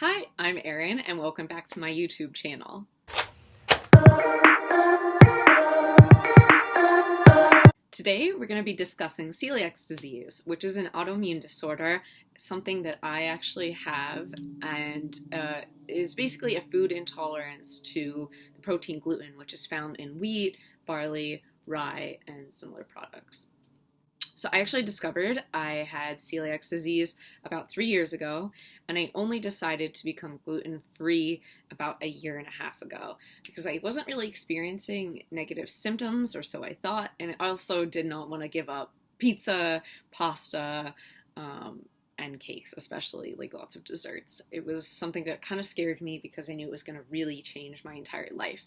Hi, I'm Erin and welcome back to my YouTube channel. Today we're going to be discussing celiac disease, which is an autoimmune disorder, something that I actually have, and is basically a food intolerance to the protein gluten, which is found in wheat, barley, rye, and similar products. So I actually discovered I had celiac disease about 3 years ago, and I only decided to become gluten-free about a year and a half ago because I wasn't really experiencing negative symptoms, or so I thought, and I also did not want to give up pizza, pasta, and cakes, especially like lots of desserts. It was something that kind of scared me because I knew it was going to really change my entire life.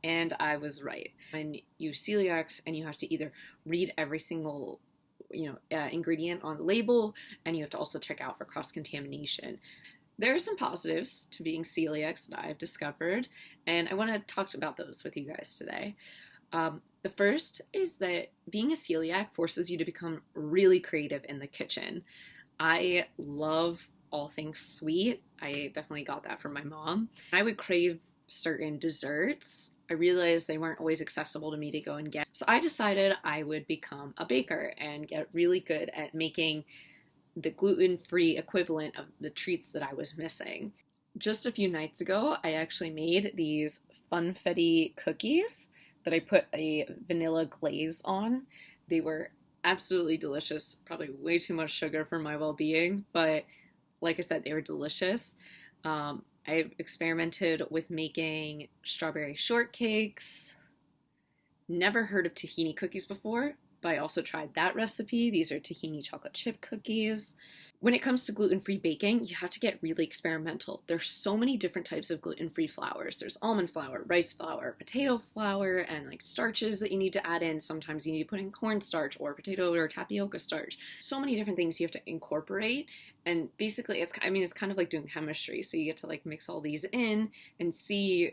And I was right. When you celiacs and you have to either read every single ingredient on the label, and you have to also check out for cross-contamination. There are some positives to being celiac that I've discovered, and I want to talk about those with you guys today. The first is that being a celiac forces you to become really creative in the kitchen. I love all things sweet. I definitely got that from my mom. I would crave certain desserts. I realized they weren't always accessible to me to go and get. So I decided I would become a baker and get really good at making the gluten-free equivalent of the treats that I was missing. Just a few nights ago, I actually made these Funfetti Cookies that I put a vanilla glaze on. They were absolutely delicious, probably way too much sugar for my well-being, but like I said, they were delicious. I've experimented with making strawberry shortcakes. Never heard of tahini cookies before, but I also tried that recipe. These are tahini chocolate chip cookies. When it comes to gluten-free baking, you have to get really experimental. There's so many different types of gluten-free flours. There's almond flour, rice flour, potato flour, and like starches that you need to add in. Sometimes you need to put in cornstarch or potato or tapioca starch. So many different things you have to incorporate. And basically, it's kind of like doing chemistry. So you get to like mix all these in and see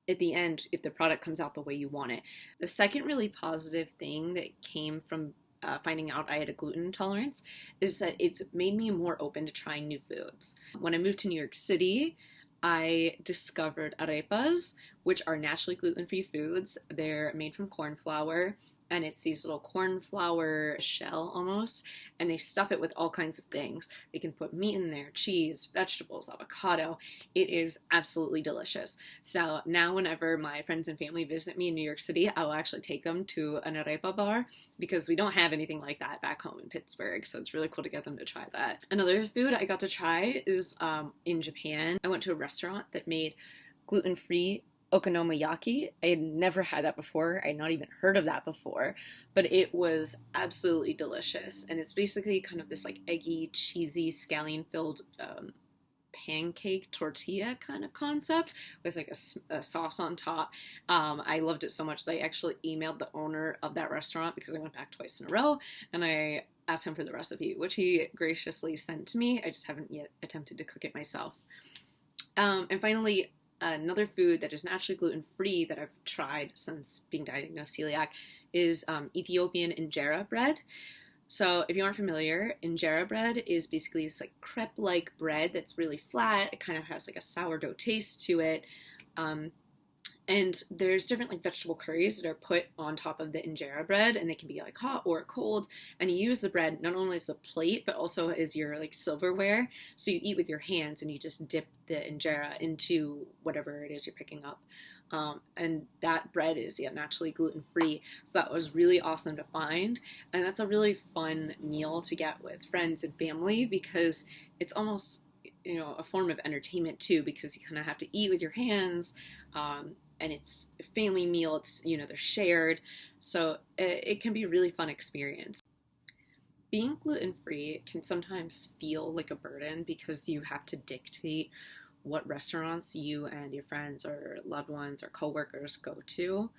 at the end if the product comes out the way you want it. The second really positive thing that came from finding out I had a gluten intolerance is that it's made me more open to trying new foods. When I moved to New York City, I discovered arepas, which are naturally gluten-free foods. They're made from corn flour, and it's these little corn flour shell almost, and they stuff it with all kinds of things. They can put meat in there, cheese, vegetables, avocado. It is absolutely delicious. So now whenever my friends and family visit me in New York City, I will actually take them to an arepa bar because we don't have anything like that back home in Pittsburgh, so it's really cool to get them to try that. Another food I got to try is in Japan. I went to a restaurant that made gluten-free okonomiyaki. I had never had that before. I had not even heard of that before, but it was absolutely delicious. And it's basically kind of this like eggy, cheesy, scallion-filled pancake tortilla kind of concept with like a sauce on top. I loved it so much that I actually emailed the owner of that restaurant because I went back twice in a row, and I asked him for the recipe, which he graciously sent to me. I just haven't yet attempted to cook it myself. And finally, another food that is naturally gluten-free that I've tried since being diagnosed celiac is Ethiopian injera bread. So if you aren't familiar, injera bread is basically this like crepe-like bread that's really flat. It kind of has like a sourdough taste to it. And there's different like vegetable curries that are put on top of the injera bread, and they can be like hot or cold. And you use the bread not only as a plate, but also as your like silverware. So you eat with your hands and you just dip the injera into whatever it is you're picking up. And that bread is naturally gluten-free. So that was really awesome to find. And that's a really fun meal to get with friends and family because it's almost, a form of entertainment too, because you kind of have to eat with your hands. And it's a family meal, it's, they're shared. So it can be a really fun experience. Being gluten-free can sometimes feel like a burden because you have to dictate what restaurants you and your friends or loved ones or coworkers go to.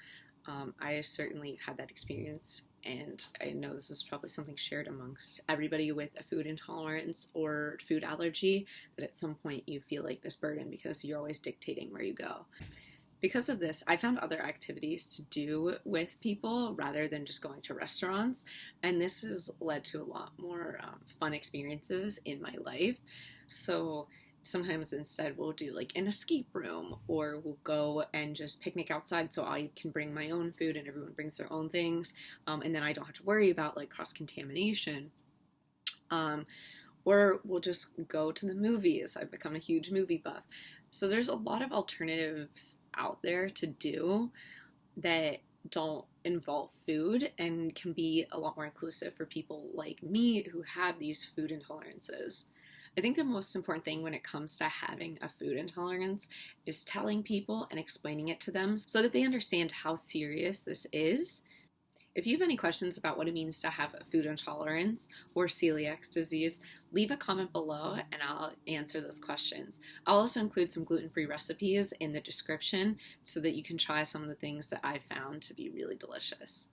I certainly had that experience, and I know this is probably something shared amongst everybody with a food intolerance or food allergy, that at some point you feel like this burden because you're always dictating where you go. Because of this, I found other activities to do with people rather than just going to restaurants, and this has led to a lot more fun experiences in my life. So sometimes instead we'll do like an escape room, or we'll go and just picnic outside so I can bring my own food and everyone brings their own things, and then I don't have to worry about like cross-contamination. Or we'll just go to the movies. I've become a huge movie buff. So there's a lot of alternatives out there to do that don't involve food and can be a lot more inclusive for people like me who have these food intolerances. I think the most important thing when it comes to having a food intolerance is telling people and explaining it to them so that they understand how serious this is. If you have any questions about what it means to have a food intolerance or celiac disease, leave a comment below and I'll answer those questions. I'll also include some gluten-free recipes in the description so that you can try some of the things that I found to be really delicious.